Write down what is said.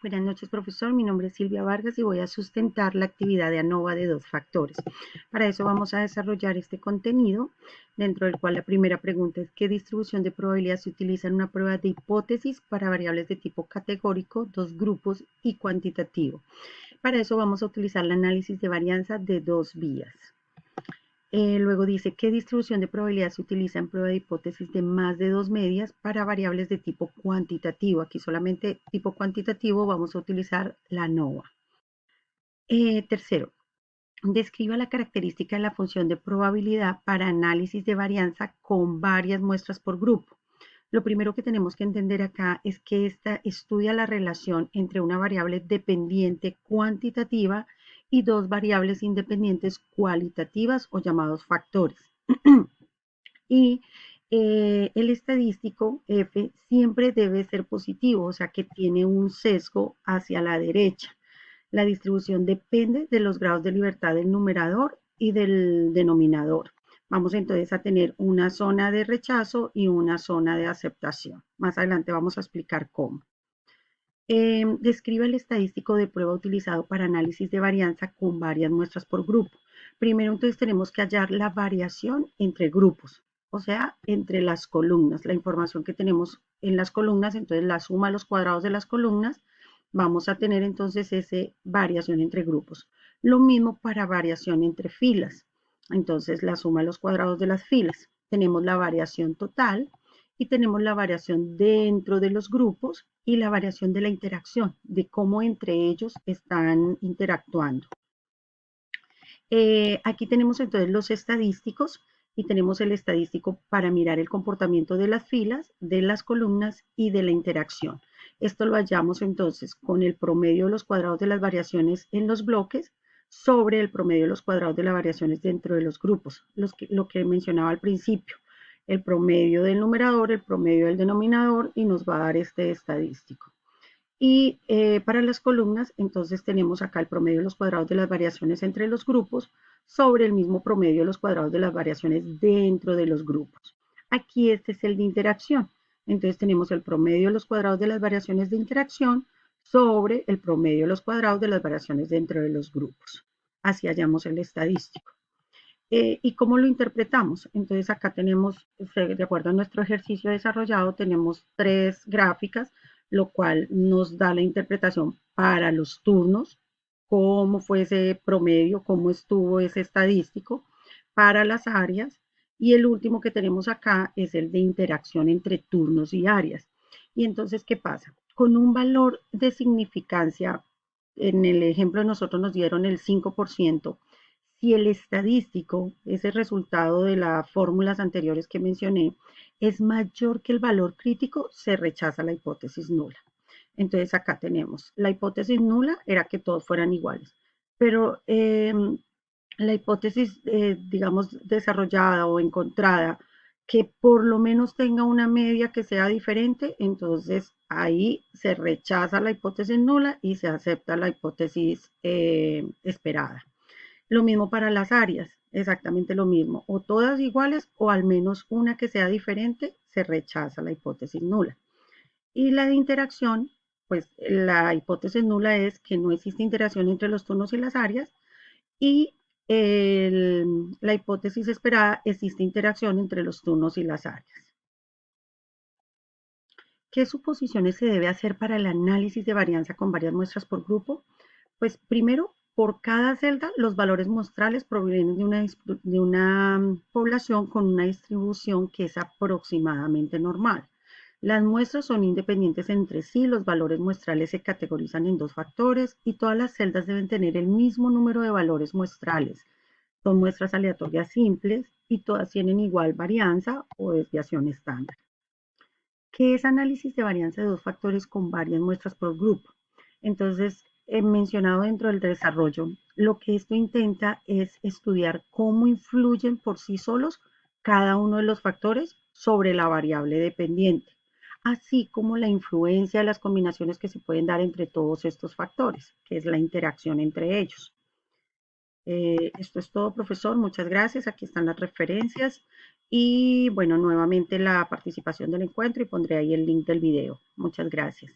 Buenas noches, profesor. Mi nombre es Silvia Vargas y voy a sustentar la actividad de ANOVA de dos factores. Para eso vamos a desarrollar este contenido, dentro del cual la primera pregunta es ¿qué distribución de probabilidad se utiliza en una prueba de hipótesis para variables de tipo categórico, dos grupos y cuantitativo? Para eso vamos a utilizar el análisis de varianza de dos vías. Luego dice, ¿qué distribución de probabilidad se utiliza en prueba de hipótesis de más de dos medias para variables de tipo cuantitativo? Aquí solamente tipo cuantitativo vamos a utilizar la ANOVA. Tercero, describa la característica de la función de probabilidad para análisis de varianza con varias muestras por grupo. Lo primero que tenemos que entender acá es que esta estudia la relación entre una variable dependiente cuantitativa y dos variables independientes cualitativas o llamados factores. Y el estadístico F siempre debe ser positivo, o sea que tiene un sesgo hacia la derecha. La distribución depende de los grados de libertad del numerador y del denominador. Vamos entonces a tener una zona de rechazo y una zona de aceptación. Más adelante vamos a explicar cómo. Describe el estadístico de prueba utilizado para análisis de varianza con varias muestras por grupo. Primero entonces tenemos que hallar la variación entre grupos, o sea, entre las columnas. La información que tenemos en las columnas, entonces la suma a los cuadrados de las columnas, vamos a tener entonces esa variación entre grupos. Lo mismo para variación entre filas. Entonces la suma a los cuadrados de las filas. Tenemos la variación total y tenemos la variación dentro de los grupos y la variación de la interacción, de cómo entre ellos están interactuando. Aquí tenemos entonces los estadísticos y tenemos el estadístico para mirar el comportamiento de las filas, de las columnas y de la interacción. Esto lo hallamos entonces con el promedio de los cuadrados de las variaciones en los bloques sobre el promedio de los cuadrados de las variaciones dentro de los grupos, lo que mencionaba al principio, el promedio del numerador, el promedio del denominador y nos va a dar este estadístico. Y para las columnas, entonces tenemos acá el promedio de los cuadrados de las variaciones entre los grupos sobre el mismo promedio de los cuadrados de las variaciones dentro de los grupos. Aquí este es el de interacción. Entonces tenemos el promedio de los cuadrados de las variaciones de interacción sobre el promedio de los cuadrados de las variaciones dentro de los grupos. Así hallamos el estadístico. ¿Y cómo lo interpretamos? Entonces acá tenemos, de acuerdo a nuestro ejercicio desarrollado, tenemos tres gráficas, lo cual nos da la interpretación para los turnos, cómo fue ese promedio, cómo estuvo ese estadístico, para las áreas, y el último que tenemos acá es el de interacción entre turnos y áreas. Y entonces, ¿qué pasa? Con un valor de significancia, en el ejemplo de nosotros nos dieron el 5%, si el estadístico, ese resultado de las fórmulas anteriores que mencioné, es mayor que el valor crítico, se rechaza la hipótesis nula. Entonces acá tenemos, la hipótesis nula era que todos fueran iguales, pero la hipótesis, digamos, desarrollada o encontrada, que por lo menos tenga una media que sea diferente, entonces ahí se rechaza la hipótesis nula y se acepta la hipótesis esperada. Lo mismo para las áreas, exactamente lo mismo, o todas iguales o al menos una que sea diferente, se rechaza la hipótesis nula. Y la de interacción, pues la hipótesis nula es que no existe interacción entre los turnos y las áreas, y la hipótesis esperada, existe interacción entre los turnos y las áreas. ¿Qué suposiciones se debe hacer para el análisis de varianza con varias muestras por grupo? Pues primero, por cada celda, los valores muestrales provienen de una población con una distribución que es aproximadamente normal. Las muestras son independientes entre sí, los valores muestrales se categorizan en dos factores y todas las celdas deben tener el mismo número de valores muestrales. Son muestras aleatorias simples y todas tienen igual varianza o desviación estándar. ¿Qué es análisis de varianza de dos factores con varias muestras por grupo? Entonces, he mencionado dentro del desarrollo, lo que esto intenta es estudiar cómo influyen por sí solos cada uno de los factores sobre la variable dependiente, así como la influencia de las combinaciones que se pueden dar entre todos estos factores, que es la interacción entre ellos. Esto es todo, profesor. Muchas gracias. Aquí están las referencias y bueno, nuevamente la participación del encuentro y pondré ahí el link del video. Muchas gracias.